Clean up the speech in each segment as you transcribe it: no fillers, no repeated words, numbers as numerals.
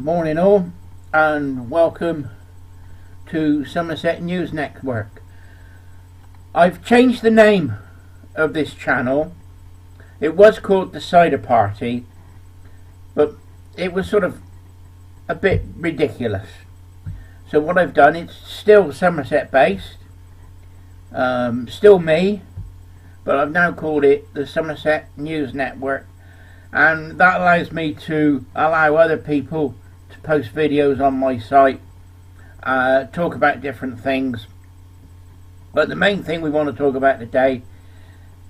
Morning all, and welcome to Somerset News Network. I've changed the name of this channel. It was called The Cider Party, but it was sort of a bit ridiculous. So what I've done, it's still Somerset based, still me, but I've now called it the Somerset News Network, and that allows me to allow other people to post videos on my site, talk about different things. But the main thing we want to talk about today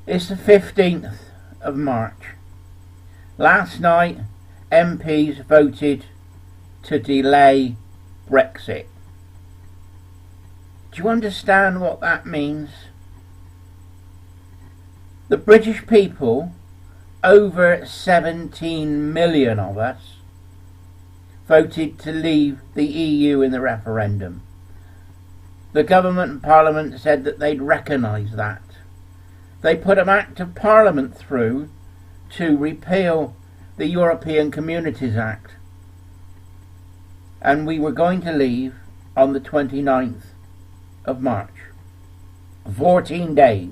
is the 15th of March. Last night MPs voted to delay Brexit. Do you understand what that means? The British people, over 17 million of us, voted to leave the EU in the referendum. The government and Parliament said that they'd recognise that. They put an Act of Parliament through to repeal the European Communities Act, and we were going to leave on the 29th of March. 14 days.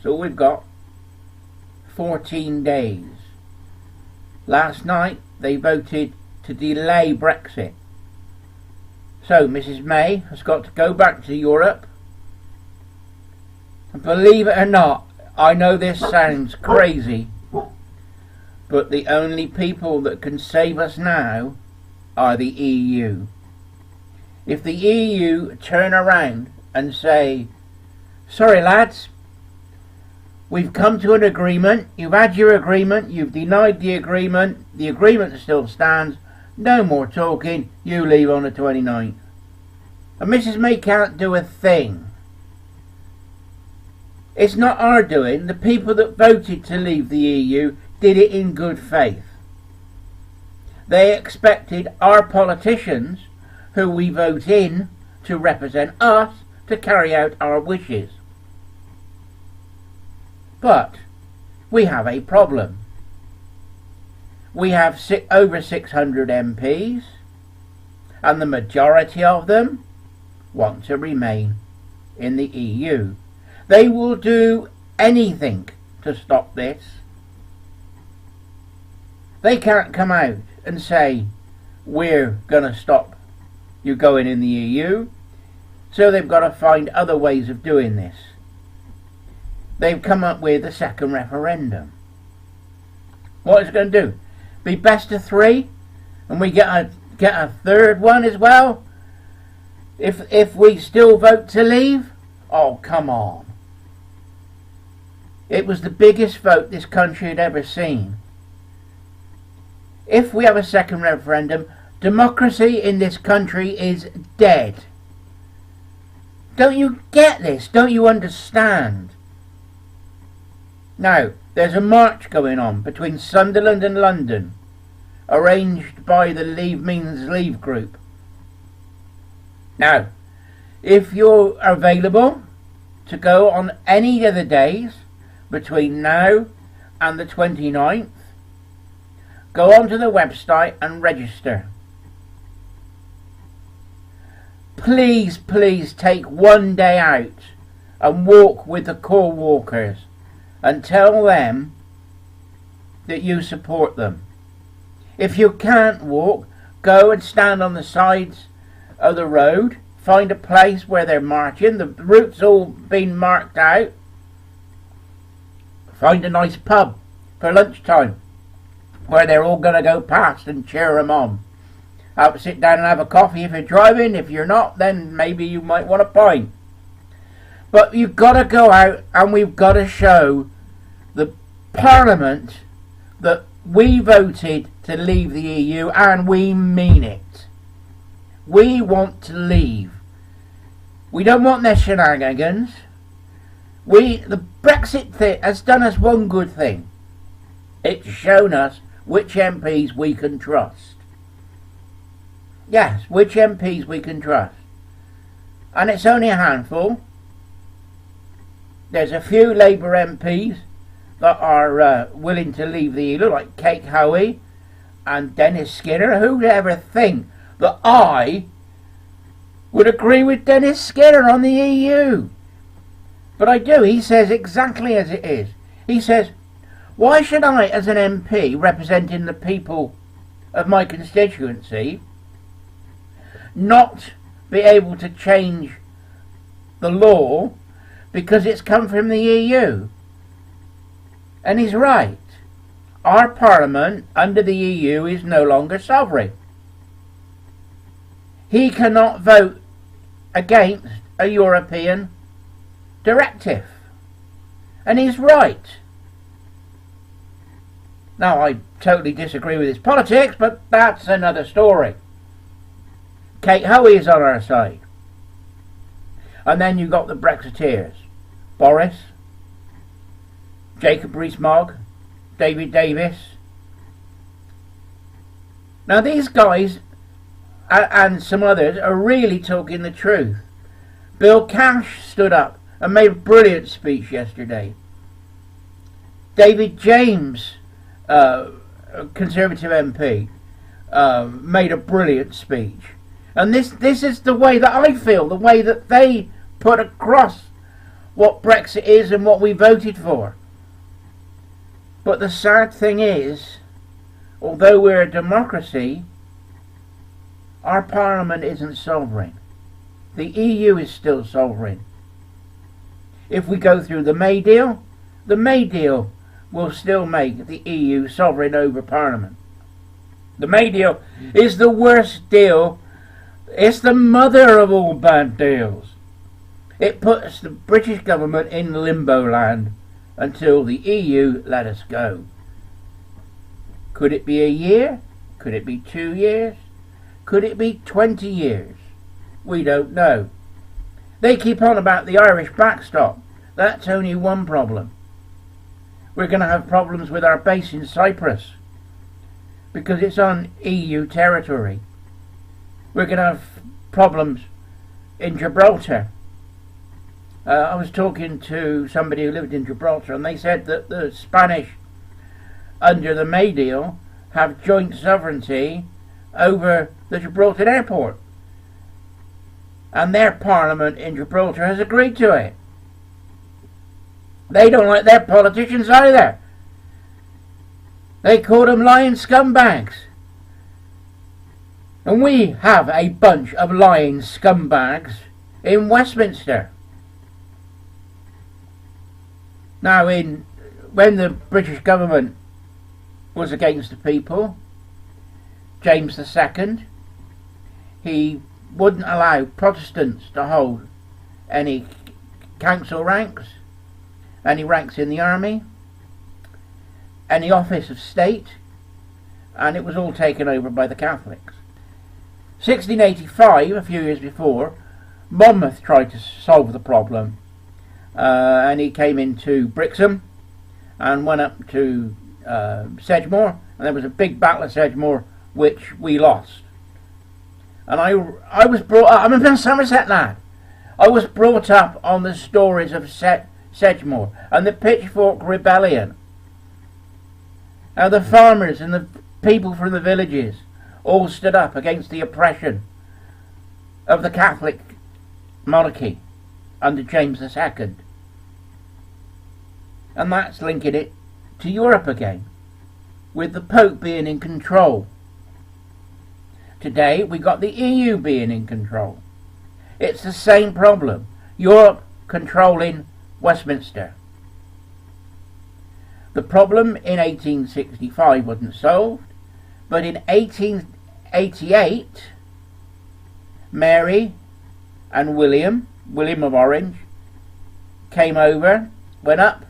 So we've got 14 days. Last night they voted to delay Brexit. So Mrs May has got to go back to Europe. And believe it or not, I know this sounds crazy, but the only people that can save us now are the EU. If the EU turn around and say, sorry lads, we've come to an agreement, you've had your agreement, you've denied the agreement still stands, no more talking, you leave on the 29th. And Mrs May can't do a thing. It's not our doing. The people that voted to leave the EU did it in good faith. They expected our politicians, who we vote in to represent us, to carry out our wishes. But we have a problem. We have over 600 MPs, and the majority of them want to remain in the EU. They will do anything to stop this. They can't come out and say, we're going to stop you going in the EU. So they've got to find other ways of doing this. They've come up with a second referendum. What is it going to do? Be best of three? And we get a third one as well? If we still vote to leave? Oh, come on. It was the biggest vote this country had ever seen. If we have a second referendum, democracy in this country is dead. Don't you get this? Don't you understand? Now, there's a march going on between Sunderland and London, arranged by the Leave Means Leave group. Now, if you're available to go on any of the days between now and the 29th, go onto the website and register. Please, please take one day out and walk with the call walkers and tell them that you support them. If you can't walk, go and stand on the sides of the road, find a place where they're marching, the route's all been marked out. Find a nice pub for lunchtime where they're all going to go past and cheer them on. Have to sit down and have a coffee if you're driving. If you're not, then maybe you might want a pint. But you've got to go out, and we've got to show the Parliament that we voted to leave the EU, and we mean it. We want to leave. We don't want their shenanigans. The Brexit thing has done us one good thing. It's shown us which MPs we can trust. Yes, which MPs we can trust. And it's only a handful. There's a few Labour MPs that are willing to leave the EU, like Kate Hoey, and Dennis Skinner. Who'd ever think that I would agree with Dennis Skinner on the EU? But I do. He says exactly as it is. He says, why should I, as an MP representing the people of my constituency, not be able to change the law because it's come from the EU? And he's right. Our Parliament under the EU is no longer sovereign. He cannot vote against a European directive. And he's right. Now, I totally disagree with his politics, but that's another story. Kate Hoey is on our side. And then you've got the Brexiteers. Boris, Jacob Rees-Mogg, David Davis. Now these guys and some others are really talking the truth. Bill Cash stood up and made a brilliant speech yesterday. David James, Conservative MP, made a brilliant speech. And this is the way that I feel, the way that they put across what Brexit is and what we voted for. But the sad thing is, although we're a democracy, our Parliament isn't sovereign. The EU is still sovereign. If we go through the May deal will still make the EU sovereign over Parliament. The May deal is the worst deal. It's the mother of all bad deals. It puts the British government in limbo land until the EU let us go. Could it be a year? Could it be 2 years? Could it be 20 years? We don't know. They keep on about the Irish backstop. That's only one problem. We're going to have problems with our base in Cyprus because it's on EU territory. We're going to have problems in Gibraltar. I was talking to somebody who lived in Gibraltar, and they said that the Spanish, under the May deal, have joint sovereignty over the Gibraltar airport. And their parliament in Gibraltar has agreed to it. They don't like their politicians either. They call them lying scumbags. And we have a bunch of lying scumbags in Westminster. Now, when the British government was against the people, James II, he wouldn't allow Protestants to hold any council ranks, any ranks in the army, any office of state, and it was all taken over by the Catholics. 1685, a few years before, Monmouth tried to solve the problem, and he came into Brixham and went up to Sedgemoor, and there was a big battle at Sedgemoor which we lost. And I was brought up, I'm a Somerset lad, I was brought up on the stories of Sedgemoor and the Pitchfork Rebellion, and the farmers and the people from the villages all stood up against the oppression of the Catholic monarchy under James II. And that's linking it to Europe again, with the Pope being in control. Today we got the EU being in control. It's the same problem. Europe controlling Westminster. The problem in 1865 wasn't solved, but in 1888 Mary and William of Orange, came over, went up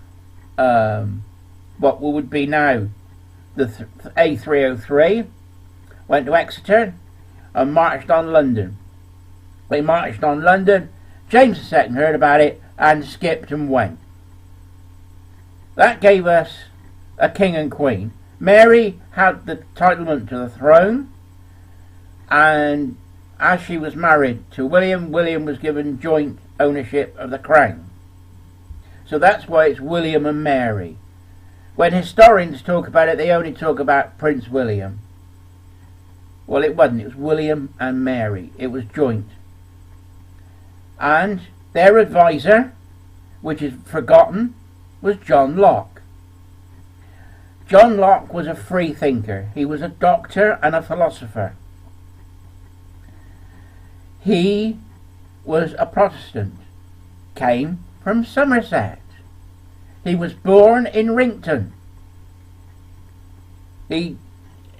what would be now the A303, went to Exeter and marched on London. They marched on London, James II heard about it and skipped and went. That gave us a king and queen. Mary had the entitlement to the throne, and as she was married to William, William was given joint ownership of the crown. So that's why it's William and Mary. When historians talk about it, they only talk about Prince William. Well, it wasn't. It was William and Mary. It was joint. And their advisor, which is forgotten, was John Locke. John Locke was a free thinker. He was a doctor and a philosopher. He was a Protestant, came from Somerset. He was born in Rington. He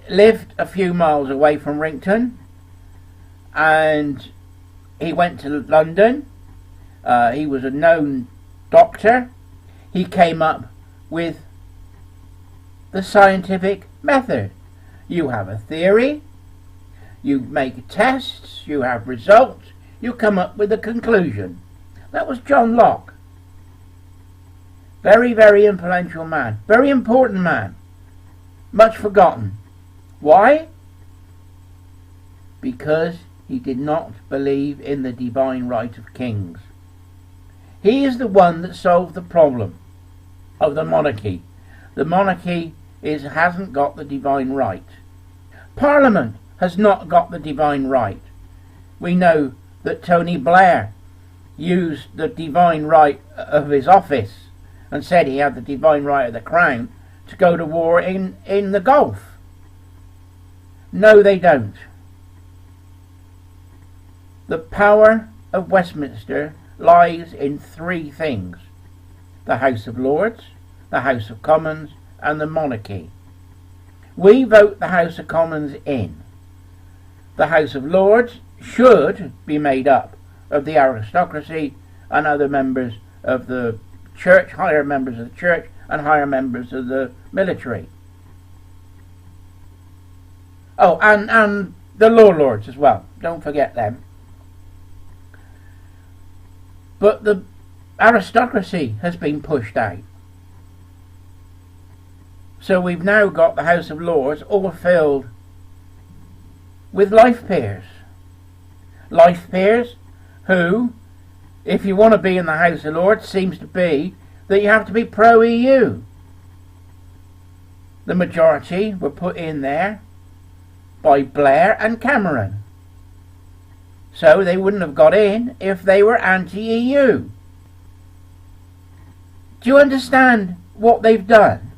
lived a few miles away from Rington, and he went to London. He was a known doctor. He came up with the scientific method. You have a theory, you make tests, you have results, you come up with a conclusion. That was John Locke. Very, very influential man. Very important man. Much forgotten. Why? Because he did not believe in the divine right of kings. He is the one that solved the problem of the monarchy. The monarchy hasn't got the divine right. Parliament has not got the divine right. We know that Tony Blair used the divine right of his office and said he had the divine right of the crown to go to war in the Gulf. No, they don't. The power of Westminster lies in three things: the House of Lords, the House of Commons, and the monarchy. We vote the House of Commons in. The House of Lords should be made up of the aristocracy and other members of the church, higher members of the church and higher members of the military. Oh, and the Law Lords as well. Don't forget them. But the aristocracy has been pushed out. So we've now got the House of Lords all filled with life peers. Life peers who, if you want to be in the House of Lords, seems to be that you have to be pro-EU. The majority were put in there by Blair and Cameron. So they wouldn't have got in if they were anti-EU. Do you understand what they've done?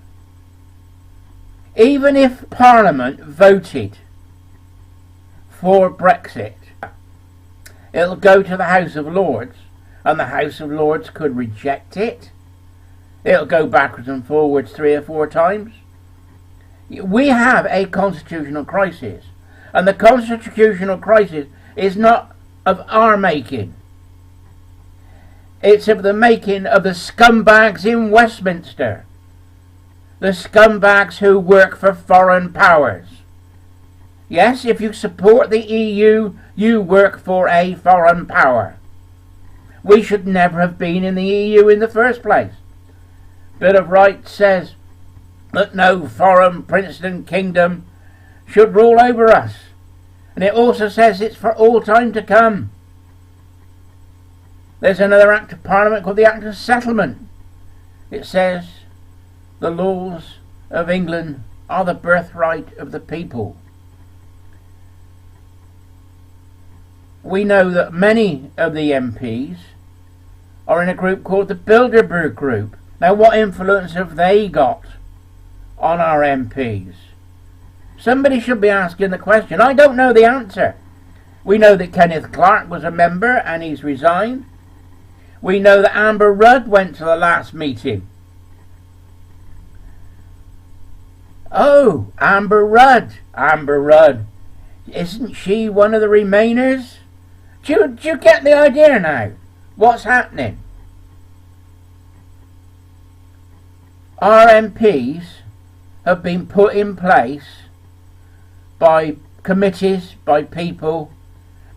Even if Parliament voted for Brexit, it'll go to the House of Lords, and the House of Lords could reject it. It'll go backwards and forwards 3 or 4 times. We have a constitutional crisis, and the constitutional crisis is not of our making. It's of the making of the scumbags in Westminster. The scumbags who work for foreign powers. Yes, if you support the EU, you work for a foreign power. We should never have been in the EU in the first place. Bill of Rights says that no foreign Princeton kingdom should rule over us. And it also says it's for all time to come. There's another Act of Parliament called the Act of Settlement. It says the laws of England are the birthright of the people. We know that many of the MPs are in a group called the Bilderberg Group. Now, what influence have they got on our MPs? Somebody should be asking the question. I don't know the answer. We know that Kenneth Clark was a member and he's resigned. We know that Amber Rudd went to the last meeting. Oh, Amber Rudd. Amber Rudd. Isn't she one of the Remainers? Do you get the idea now? What's happening? Our MPs have been put in place by committees, by people,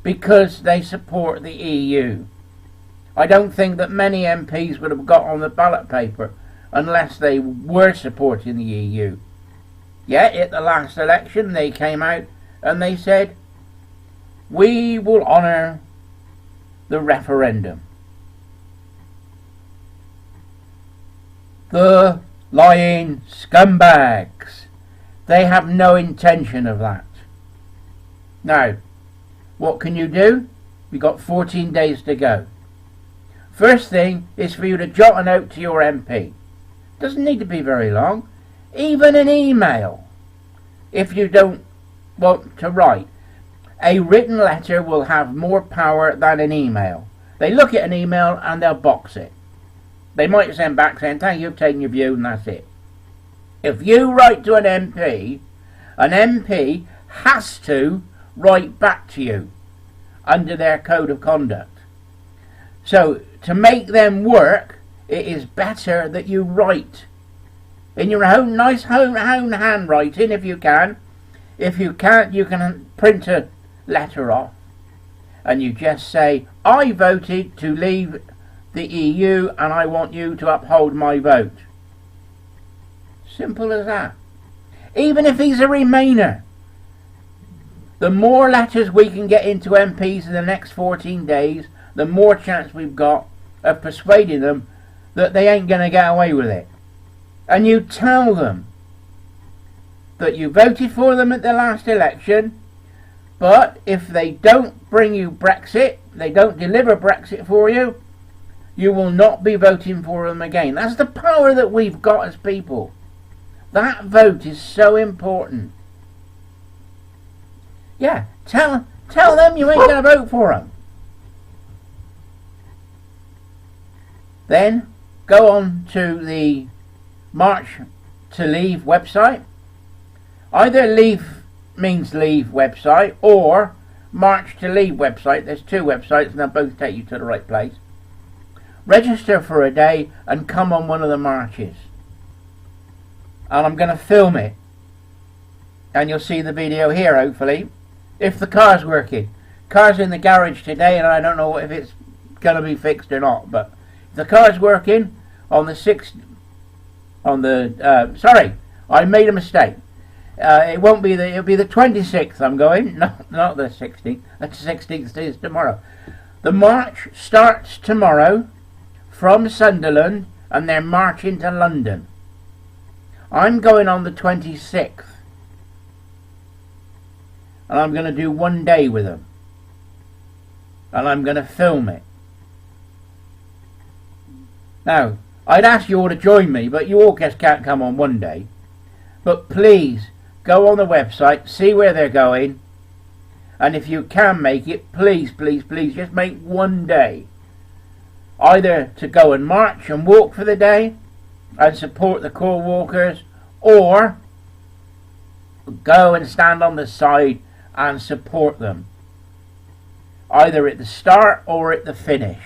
because they support the EU. I don't think that many MPs would have got on the ballot paper unless they were supporting the EU. Yet at the last election they came out and they said, we will honour the referendum. The lying scumbags. They have no intention of that. Now, what can you do? We've got 14 days to go. First thing is for you to jot a note to your MP. Doesn't need to be very long. Even an email, if you don't want to write. A written letter will have more power than an email. They look at an email and they'll box it. They might send back saying, thank you for taking your view, and that's it. If you write to an MP has to write back to you under their code of conduct. So to make them work, it is better that you write in your own nice own handwriting if you can. If you can't, you can print a letter off and you just say, I voted to leave the EU and I want you to uphold my vote. Simple as that. Even if he's a Remainer, the more letters we can get into MPs in the next 14 days, the more chance we've got of persuading them that they ain't going to get away with it. And you tell them that you voted for them at the last election, but if they don't bring you Brexit, they don't deliver Brexit for you, you will not be voting for them again. That's the power that we've got as people. That vote is so important. Yeah, tell them you ain't going to vote for them. Then go on to the March to Leave website. Either Leave means leave website or March to Leave website. There's two websites and they'll both take you to the right place. Register for a day and come on one of the marches. And I'm going to film it. And you'll see the video here, hopefully. If the car's working. Car's in the garage today and I don't know if it's going to be fixed or not. But if the car's working on the 6th... sorry, I made a mistake. It won't be it'll be the 26th I'm going. No, not the 16th. The 16th is tomorrow. The march starts tomorrow from Sunderland and they're marching to London. I'm going on the 26th. And I'm going to do one day with them. And I'm going to film it. Now, I'd ask you all to join me, but you all just can't come on one day. But please, go on the website, see where they're going. And if you can make it, please, please, please, just make one day. Either to go and march and walk for the day and support the core walkers, or go and stand on the side and support them, either at the start or at the finish.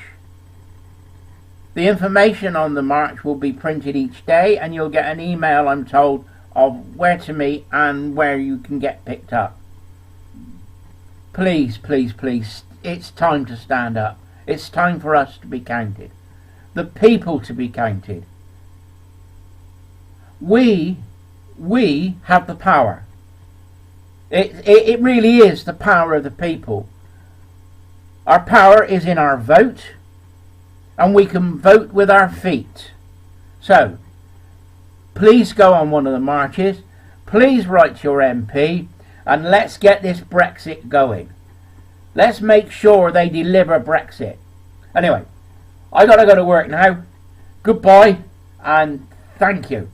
The information on the march will be printed each day and you'll get an email, I'm told, of where to meet and where you can get picked up. Please, please, please, it's time to stand up. It's time for us to be counted. The people to be counted. We have the power. It really is the power of the people. Our power is in our vote, and we can vote with our feet. So, please go on one of the marches, please write to your MP, and let's get this Brexit going. Let's make sure they deliver Brexit. Anyway, I gotta go to work now. Goodbye, and thank you.